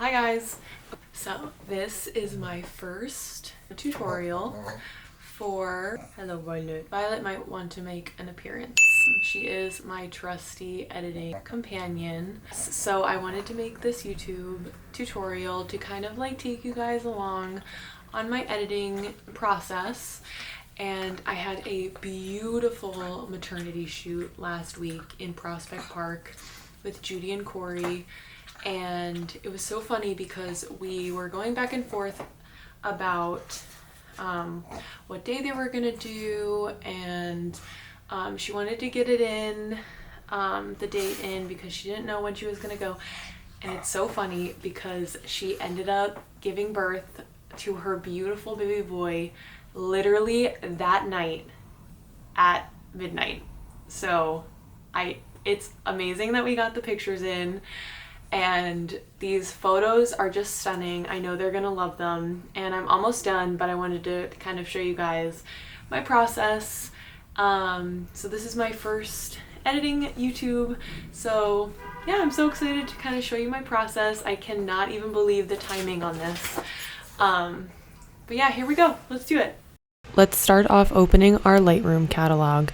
Hi guys! So this is my first tutorial for Hello Violet. Violet might want to make an appearance. She is my trusty editing companion. So I wanted to make this YouTube tutorial to kind of like take you guys along on my editing process. And I had a beautiful maternity shoot last week in Prospect Park with Judy and Corey. And it was so funny because we were going back and forth about what day they were gonna do, and she wanted to get it in, the date in, because she didn't know when she was gonna go. And it's so funny because she ended up giving birth to her beautiful baby boy literally that night at midnight. So it's amazing that we got the pictures in. And these photos are just stunning. I know they're gonna love them, and I'm almost done, but I wanted to kind of show you guys my process. So this is my first editing YouTube, so yeah, I'm so excited to kind of show you my process. I cannot even believe the timing on this. But yeah, here we go. Let's do it. Let's start off opening our Lightroom catalog.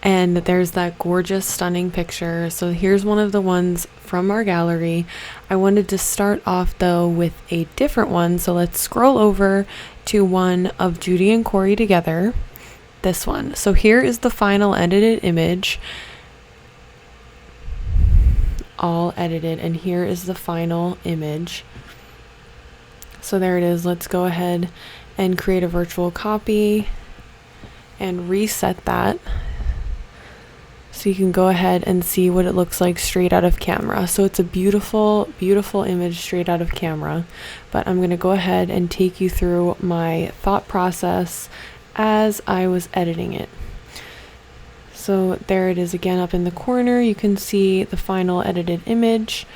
And there's that gorgeous, stunning picture. So here's one of the ones from our gallery. I wanted to start off though with a different one. So let's scroll over to one of Judy and Corey together. This one. So here is the final edited image. All edited. And here is the final image. So there it is. Let's go ahead and create a virtual copy and reset that. So you can go ahead and see what it looks like straight out of camera. So it's a beautiful, beautiful image straight out of camera. But I'm going to go ahead and take you through my thought process as I was editing it. So there it is again up in the corner. You can see the final edited image.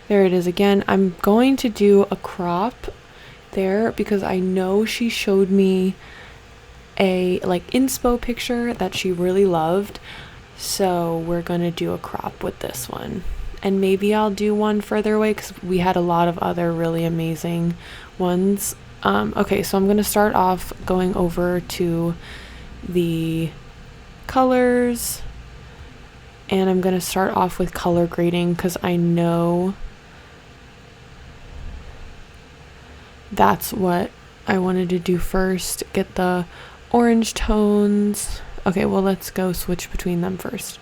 There it is again. I'm going to do a crop there because I know she showed me a inspo picture that she really loved. So we're going to do a crop with this one. And maybe I'll do one further away because we had a lot of other really amazing ones. Okay, so I'm going to start off going over to the colors. And I'm going to start off with color grading because I know that's what I wanted to do first. Get the orange tones. Okay, well, let's go switch between them first.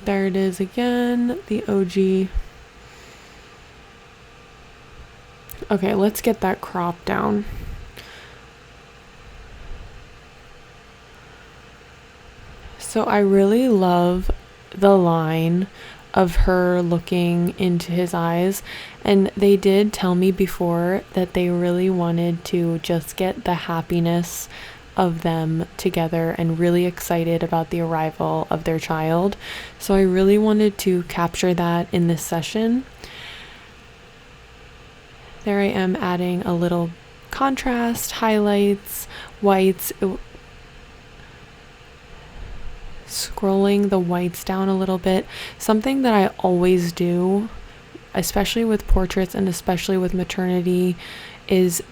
There it is again, the OG. Okay, let's get that crop down. So I really love the line of her looking into his eyes, and they did tell me before that they really wanted to just get the happiness of them together and really excited about the arrival of their child. So I really wanted to capture that in this session. There I am adding a little contrast, highlights, whites, scrolling the whites down a little bit. Something that I always do, especially with portraits and especially with maternity, is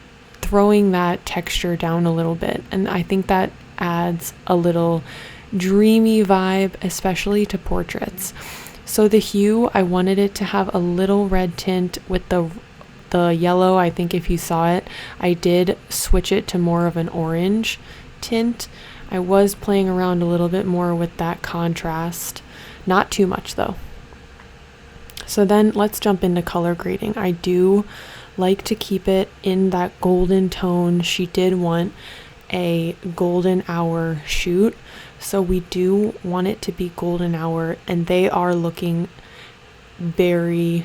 throwing that texture down a little bit, and I think that adds a little dreamy vibe, especially to portraits. So the hue, I wanted it to have a little red tint with the yellow. I think if you saw it, I did switch it to more of an orange tint. I was playing around a little bit more with that contrast, not too much though. So then let's jump into color grading. I do like to keep it in that golden tone. She did want a golden hour shoot, so we do want it to be golden hour, and they are looking very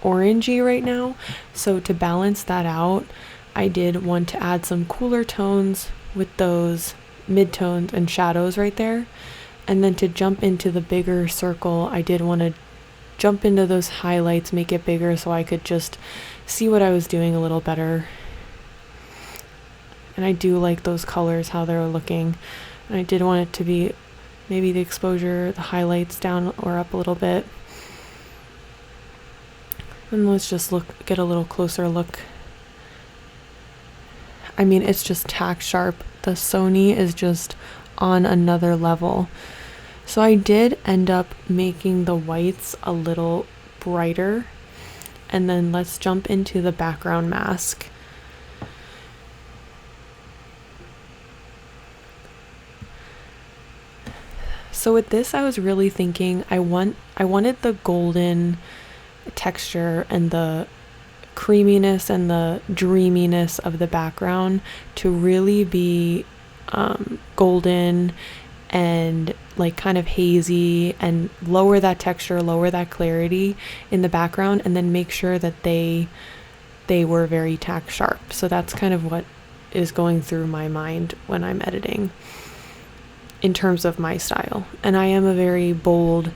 orangey right now. So to balance that out, I did want to add some cooler tones with those midtones and shadows right there. And then to jump into the bigger circle, I did want to jump into those highlights, make it bigger so I could just see what I was doing a little better. And I do like those colors, how they're looking. And I did want it to be maybe the exposure, the highlights down or up a little bit. And let's just get a little closer look. I mean, it's just tack sharp. The Sony is just on another level. So I did end up making the whites a little brighter. And then let's jump into the background mask. So with this, I was really thinking I wanted the golden texture and the creaminess and the dreaminess of the background to really be golden and like kind of hazy, and lower that texture, lower that clarity in the background, and then make sure that they were very tack sharp. So that's kind of what is going through my mind when I'm editing in terms of my style. And I am a very bold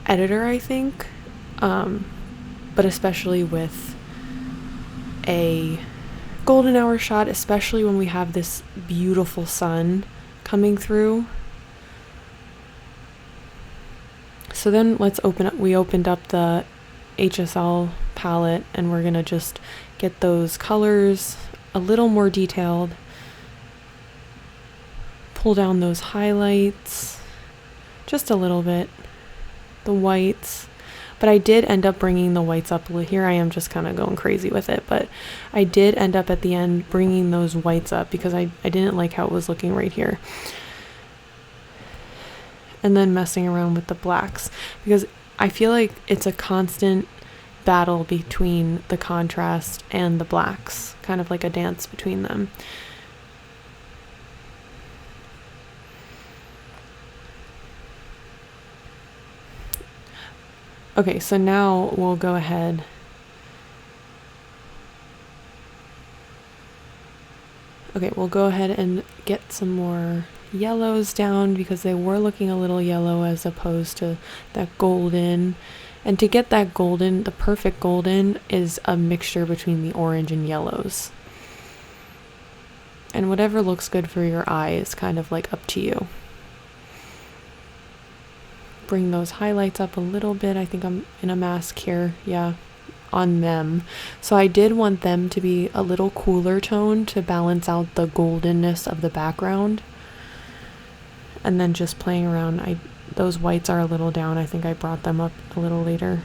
editor, I think, but especially with a golden hour shot, especially when we have this beautiful sun coming through. So then we opened up the HSL palette, and we're gonna just get those colors a little more detailed, pull down those highlights just a little bit, the whites. But I did end up bringing the whites up. Here I am just kind of going crazy with it, but I did end up at the end bringing those whites up because I didn't like how it was looking right here. And then messing around with the blacks, because I feel like it's a constant battle between the contrast and the blacks, kind of like a dance between them. Okay, so now we'll go ahead and get some more yellows down, because they were looking a little yellow as opposed to that golden. And to get that golden, the perfect golden is a mixture between the orange and yellows. And whatever looks good for your eye is kind of like up to you. Bring those highlights up a little bit. I think I'm in a mask here, yeah, on them. So I did want them to be a little cooler tone to balance out the goldenness of the background. And then just playing around, those whites are a little down. I think I brought them up a little later.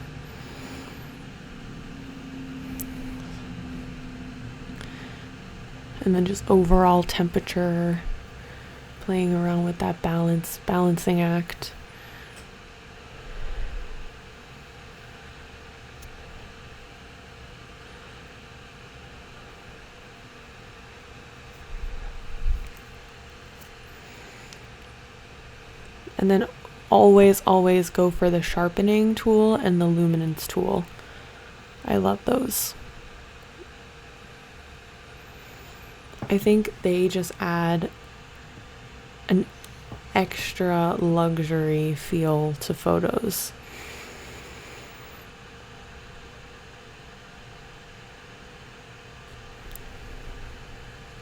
And then just overall temperature, playing around with that balancing act. And then always go for the sharpening tool and the luminance tool. I love those. I think they just add an extra luxury feel to photos.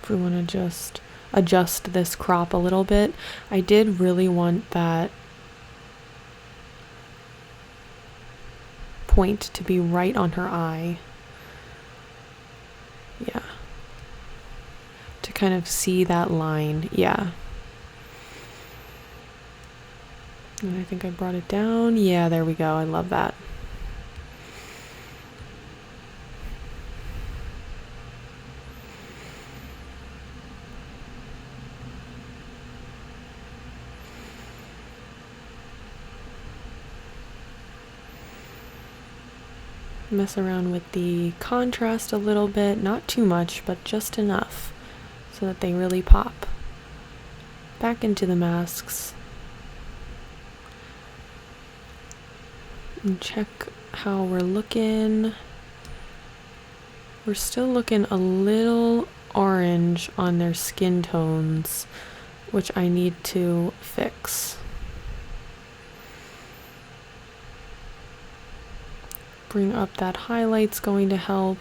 If we want to just adjust this crop a little bit, I did really want that point to be right on her eye. Yeah. To kind of see that line. Yeah. And I think I brought it down. Yeah, there we go. I love that. Mess around with the contrast a little bit, not too much, but just enough so that they really pop. Back into the masks. And check how we're looking. We're still looking a little orange on their skin tones, which I need to fix. Bring up that highlight's going to help.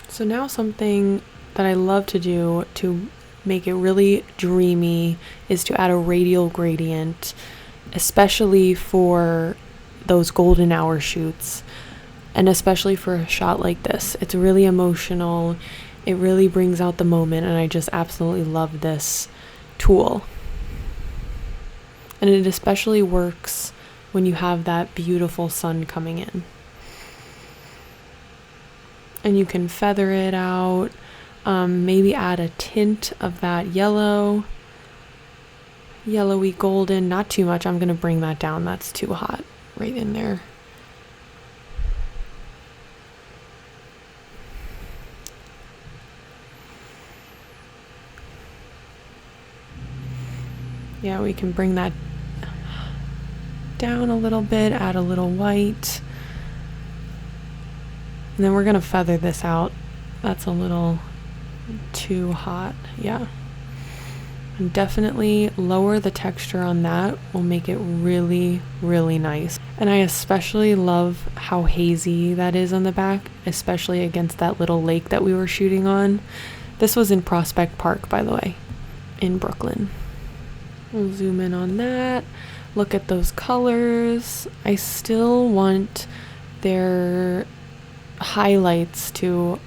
So now something that I love to do to make it really dreamy is to add a radial gradient, especially for those golden hour shoots, and especially for a shot like this. It's really emotional. It really brings out the moment, and I just absolutely love this tool. And it especially works when you have that beautiful sun coming in. And you can feather it out, maybe add a tint of that yellowy golden, not too much. I'm going to bring that down. That's too hot right in there. Yeah, we can bring that down a little bit, add a little white. And then we're going to feather this out. That's a little too hot. Yeah. And definitely lower the texture on that will make it really, really nice. And I especially love how hazy that is on the back, especially against that little lake that we were shooting on. This was in Prospect Park, by the way, in Brooklyn. We'll zoom in on that. Look at those colors. I still want their highlights to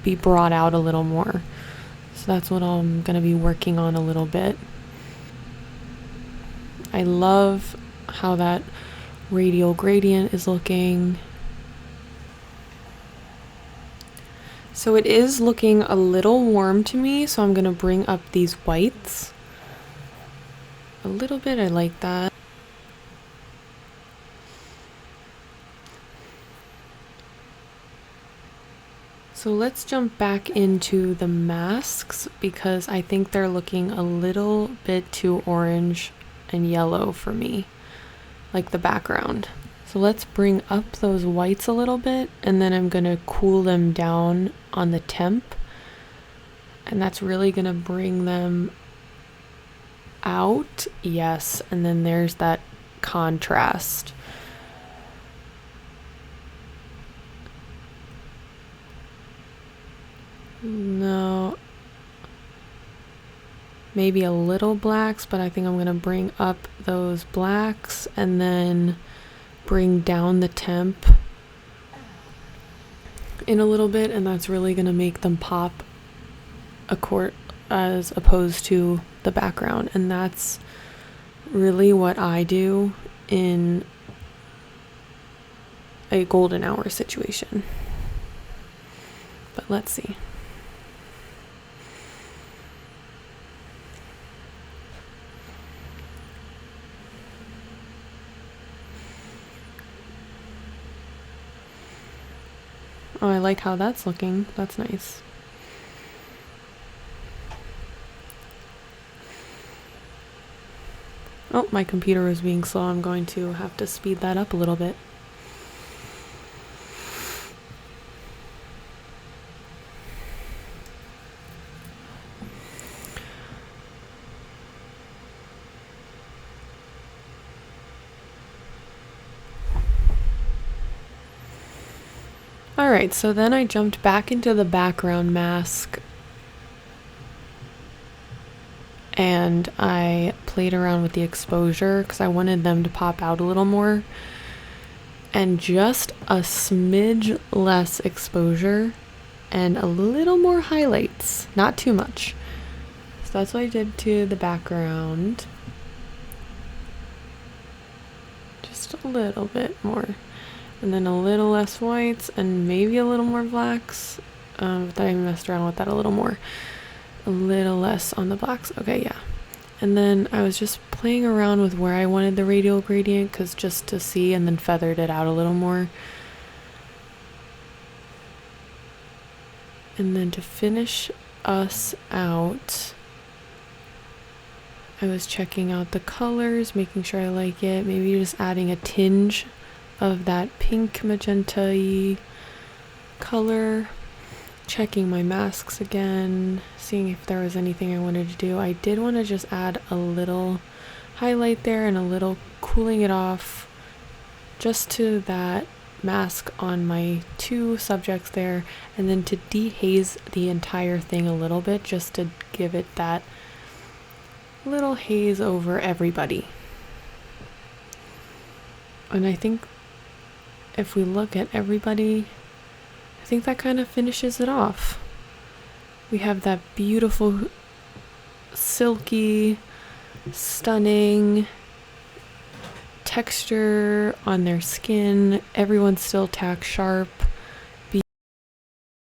be brought out a little more. So that's what I'm going to be working on a little bit. I love how that radial gradient is looking. So it is looking a little warm to me, so I'm going to bring up these whites a little bit. I like that. So let's jump back into the masks because I think they're looking a little bit too orange and yellow for me, like the background. So let's bring up those whites a little bit, and then I'm going to cool them down on the temp. And that's really going to bring them out. Yes, and then there's that contrast. No, maybe a little blacks, but I think I'm going to bring up those blacks and then bring down the temp in a little bit, and that's really going to make them pop as opposed to the background. And that's really what I do in a golden hour situation. But let's see. Oh, I like how that's looking. That's nice. Oh, my computer is being slow. I'm going to have to speed that up a little bit. Alright, so then I jumped back into the background mask and I played around with the exposure because I wanted them to pop out a little more, and just a smidge less exposure and a little more highlights, not too much. So that's what I did to the background, just a little bit more. And then a little less whites and maybe a little more blacks. But I messed around with that a little more. A little less on the blacks. Okay, yeah. And then I was just playing around with where I wanted the radial gradient, because just to see, and then feathered it out a little more. And then to finish us out, I was checking out the colors, making sure I like it. Maybe just adding a tinge of that pink magenta-y color, checking my masks again, seeing if there was anything I wanted to do. I did want to just add a little highlight there and a little cooling it off just to that mask on my 2 subjects there, and then to dehaze the entire thing a little bit, just to give it that little haze over everybody. And I think if we look at everybody, I think that kind of finishes it off. We have that beautiful, silky, stunning texture on their skin. Everyone's still tack sharp.